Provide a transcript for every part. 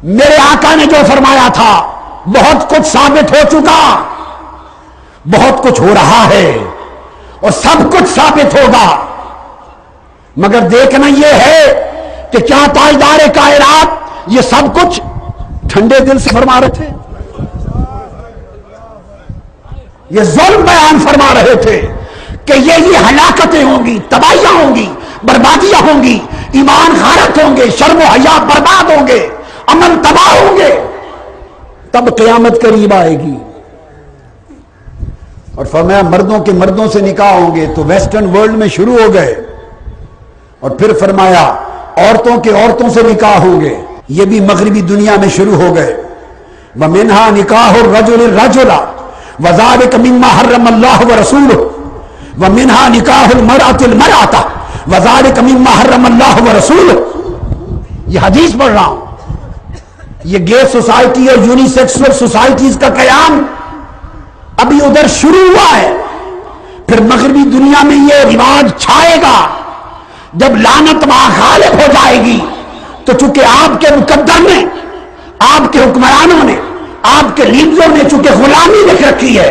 میرے آقا نے جو فرمایا تھا بہت کچھ ثابت ہو چکا، بہت کچھ ہو رہا ہے اور سب کچھ ثابت ہوگا، مگر دیکھنا یہ ہے کہ کیا تاجدار کائنات یہ سب کچھ ٹھنڈے دل سے فرما رہے تھے؟ یہ ظلم بیان فرما رہے تھے کہ یہ ہلاکتیں ہوں گی، تباہیاں ہوں گی، بربادیاں ہوں گی، ایمان غارت ہوں گے، شرم و حیا برباد ہوں گے، امن تباہ ہوں گے، تب قیامت قریب آئے گی۔ اور فرمایا مردوں کے مردوں سے نکاح ہوں گے تو ویسٹرن ورلڈ میں شروع ہو گئے، اور پھر فرمایا عورتوں کے عورتوں سے نکاح ہوں گے، یہ بھی مغربی دنیا میں شروع ہو گئے۔ وَمِنْهَا نِكَاحُ الرَّجُلِ الرَّجُلَ وَذَلِكَ مِمَّا حَرَّمَ اللَّهُ وَرَسُولُهُ وَمِنْهَا نِكَاحُ الْمَرْأَةِ الْمَرْأَةَ وَذَلِكَ مِمَّا حَرَّمَ اللَّهُ وَرَسُولُهُ۔ یہ حدیث پڑھ رہا ہوں۔ یہ گے سوسائٹی اور یونی سیکسول سوسائٹیز کا قیام ابھی ادھر شروع ہوا ہے، پھر مغربی دنیا میں یہ رواج چھائے گا۔ جب لعنت وہاں غالب ہو جائے گی تو چونکہ آپ کے مقدر نے، آپ کے حکمرانوں نے، آپ کے لیڈروں نے چونکہ غلامی لکھ رکھی ہے،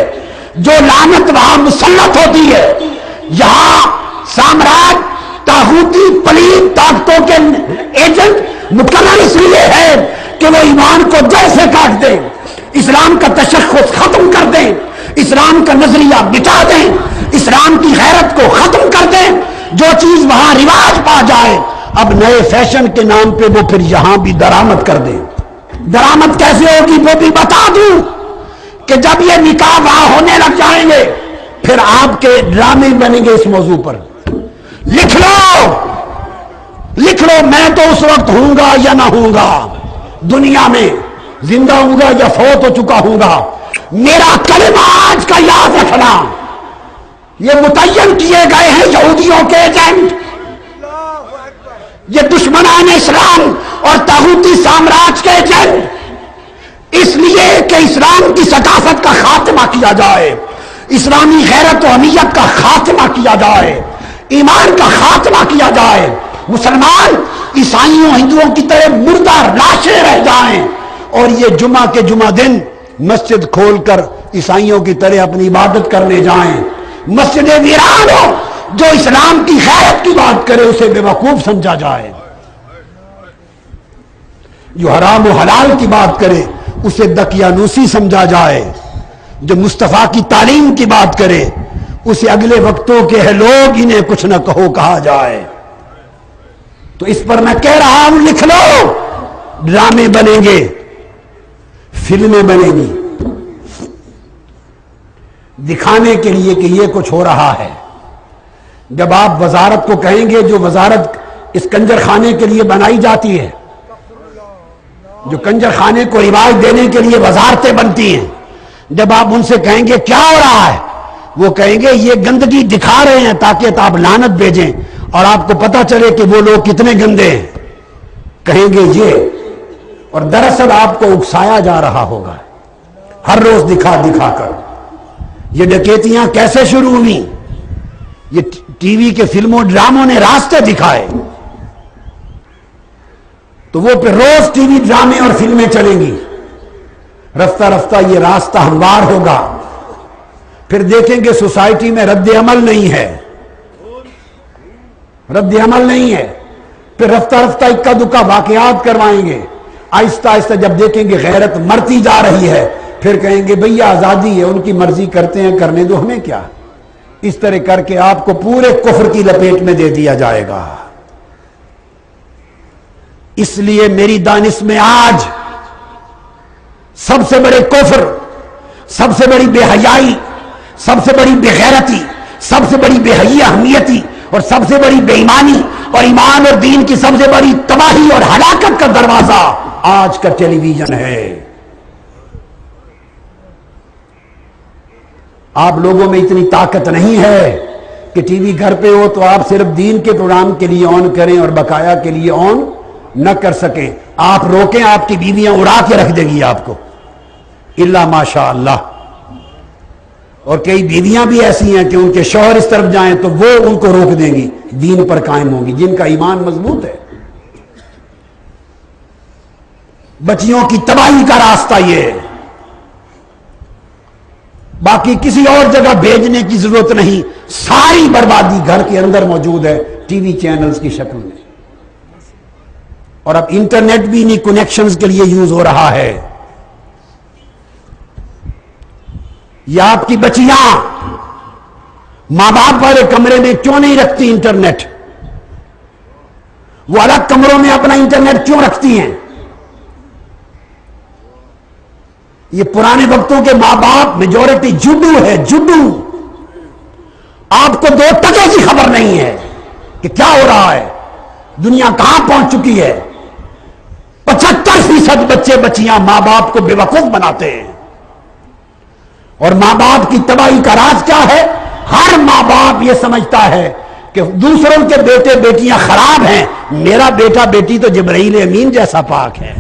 جو لعنت وہاں مسلط ہوتی ہے، یہاں سامراج طاغوتی پلید طاقتوں کے ایجنٹ مقرر اس لیے ہے کہ وہ ایمان کو جڑ سے کاٹ دیں، اسلام کا تشخص ختم کر دیں، اسلام کا نظریہ مٹا دیں، اسلام کی غیرت کو ختم کر دیں۔ جو چیز وہاں رواج پا جائے اب نئے فیشن کے نام پہ وہ پھر یہاں بھی درآمد کر دیں۔ درآمد کیسے ہوگی وہ بھی بتا دوں کہ جب یہ نکاح وہاں ہونے لگ جائیں گے پھر آپ کے ڈرامے بنیں گے اس موضوع پر۔ لکھ لو میں تو اس وقت ہوں گا یا نہ ہوں گا، دنیا میں زندہ ہوں گا یا فوت ہو چکا ہوں گا، میرا کلمہ آج کا یاد رکھنا، یہ متعین کیے گئے ہیں یہودیوں کے ایجنٹ، یہ دشمنان اسلام اور طاغوتی سامراج کے ایجنٹ، اس لیے کہ اسلام کی ثقافت کا خاتمہ کیا جائے، اسلامی غیرت و حمیت کا خاتمہ کیا جائے، ایمان کا خاتمہ کیا جائے، مسلمان عیسائیوں ہندوؤں کی طرح مردہ لاشیں رہ جائیں، اور یہ جمعہ کے جمعہ دن مسجد کھول کر عیسائیوں کی طرح اپنی عبادت کرنے جائیں، مسجد ویران ہو، جو اسلام کی غیرت کی بات کرے اسے بے وقوف سمجھا جائے، جو حرام و حلال کی بات کرے اسے دقیانوسی سمجھا جائے، جو مصطفیٰ کی تعلیم کی بات کرے اسے اگلے وقتوں کے ہے لوگ انہیں کچھ نہ کہو کہا جائے۔ تو اس پر میں کہہ رہا ہوں لکھ لو، ڈرامے بنیں گے، فلمیں بنیں گی دکھانے کے لیے کہ یہ کچھ ہو رہا ہے۔ جب آپ وزارت کو کہیں گے، جو وزارت اس کنجر خانے کے لیے بنائی جاتی ہے، جو کنجر خانے کو رواج دینے کے لیے وزارتیں بنتی ہیں، جب آپ ان سے کہیں گے کیا ہو رہا ہے، وہ کہیں گے یہ گندگی دکھا رہے ہیں تاکہ آپ لعنت بھیجیں اور آپ کو پتا چلے کہ وہ لوگ کتنے گندے ہیں، کہیں گے یہ، اور دراصل آپ کو اکسایا جا رہا ہوگا ہر روز دکھا دکھا کر۔ یہ ڈکیتیاں کیسے شروع ہوئی؟ یہ ٹی وی کے فلموں ڈراموں نے راستے دکھائے، تو وہ پھر روز ٹی وی ڈرامے اور فلمیں چلیں گی، رفتہ رفتہ یہ راستہ ہموار ہوگا، پھر دیکھیں گے سوسائٹی میں رد عمل نہیں ہے، رد عمل نہیں ہے، پھر رفتہ رفتہ اکا دکا واقعات کروائیں گے، آہستہ آہستہ جب دیکھیں گے غیرت مرتی جا رہی ہے پھر کہیں گے بھئی آزادی ہے، ان کی مرضی کرتے ہیں، کرنے دو، ہمیں کیا۔ اس طرح کر کے آپ کو پورے کفر کی لپیٹ میں دے دیا جائے گا۔ اس لیے میری دانش میں آج سب سے بڑے کفر، سب سے بڑی بے حیائی، سب سے بڑی بے غیرتی، سب سے بڑی بے حیائی اہمیتی اور سب سے بڑی بے ایمانی اور ایمان اور دین کی سب سے بڑی تباہی اور ہلاکت کا دروازہ آج کا ٹیلی ویژن ہے۔ آپ لوگوں میں اتنی طاقت نہیں ہے کہ ٹی وی گھر پہ ہو تو آپ صرف دین کے پروگرام کے لیے آن کریں اور بقایا کے لیے آن نہ کر سکیں، آپ روکیں آپ کی بیویاں اڑا کے رکھ دے گی آپ کو، الا ماشاء اللہ۔ اور کئی بیویاں بھی ایسی ہیں کہ ان کے شوہر اس طرف جائیں تو وہ ان کو روک دیں گی، دین پر قائم ہوں گی، جن کا ایمان مضبوط ہے۔ بچیوں کی تباہی کا راستہ یہ ہے، باقی کسی اور جگہ بھیجنے کی ضرورت نہیں، ساری بربادی گھر کے اندر موجود ہے ٹی وی چینلز کی شکل میں، اور اب انٹرنیٹ بھی انہیں کنیکشنز کے لیے یوز ہو رہا ہے۔ یا آپ کی بچیاں ماں باپ والے کمرے میں کیوں نہیں رکھتی انٹرنیٹ؟ وہ الگ کمروں میں اپنا انٹرنیٹ کیوں رکھتی ہیں؟ یہ پرانے وقتوں کے ماں باپ میجورٹی جڈو ہے، جڈو۔ آپ کو 2 ٹکے کی خبر نہیں ہے کہ کیا ہو رہا ہے، دنیا کہاں پہنچ چکی ہے۔ 75% بچے بچیاں ماں باپ کو بے وقوف بناتے ہیں، اور ماں باپ کی تباہی کا راز کیا ہے؟ ہر ماں باپ یہ سمجھتا ہے کہ دوسروں کے بیٹے بیٹیاں خراب ہیں، میرا بیٹا بیٹی تو جبرائیل امین جیسا پاک ہے،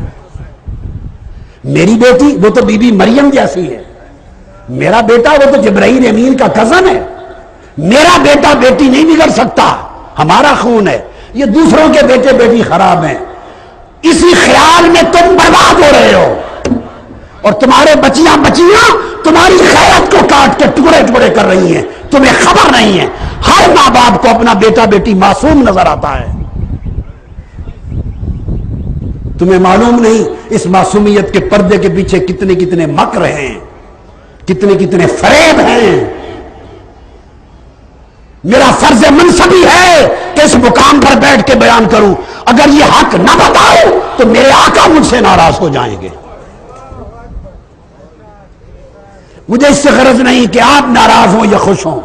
میری بیٹی وہ تو بی بی مریم جیسی ہے، میرا بیٹا وہ تو جبرائیل امین کا کزن ہے، میرا بیٹا بیٹی نہیں بگڑ سکتا، ہمارا خون ہے، یہ دوسروں کے بیٹے بیٹی خراب ہیں۔ اسی خیال میں تم برباد ہو رہے ہو، اور تمہارے بچیاں تمہاری خیرت کو کاٹ کے ٹکڑے ٹکڑے کر رہی ہیں، تمہیں خبر نہیں ہے۔ ہر ماں باپ کو اپنا بیٹا بیٹی معصوم نظر آتا ہے، تمہیں معلوم نہیں اس معصومیت کے پردے کے پیچھے کتنے کتنے مکر ہیں، کتنے کتنے فریب ہیں۔ میرا فرض منصبی ہے کہ اس مقام پر بیٹھ کے بیان کروں، اگر یہ حق نہ بتاؤ تو میرے آقا مجھ سے ناراض ہو جائیں گے۔ مجھے اس سے غرض نہیں کہ آپ ناراض ہوں یا خوش ہوں،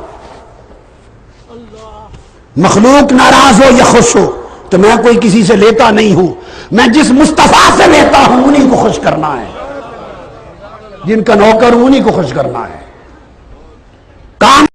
مخلوق ناراض ہو یا خوش ہو تو میں کوئی کسی سے لیتا نہیں ہوں، میں جس مصطفیٰ سے لیتا ہوں انہی کو خوش کرنا ہے، جن کا نوکر ہوں انہی کو خوش کرنا ہے۔ کام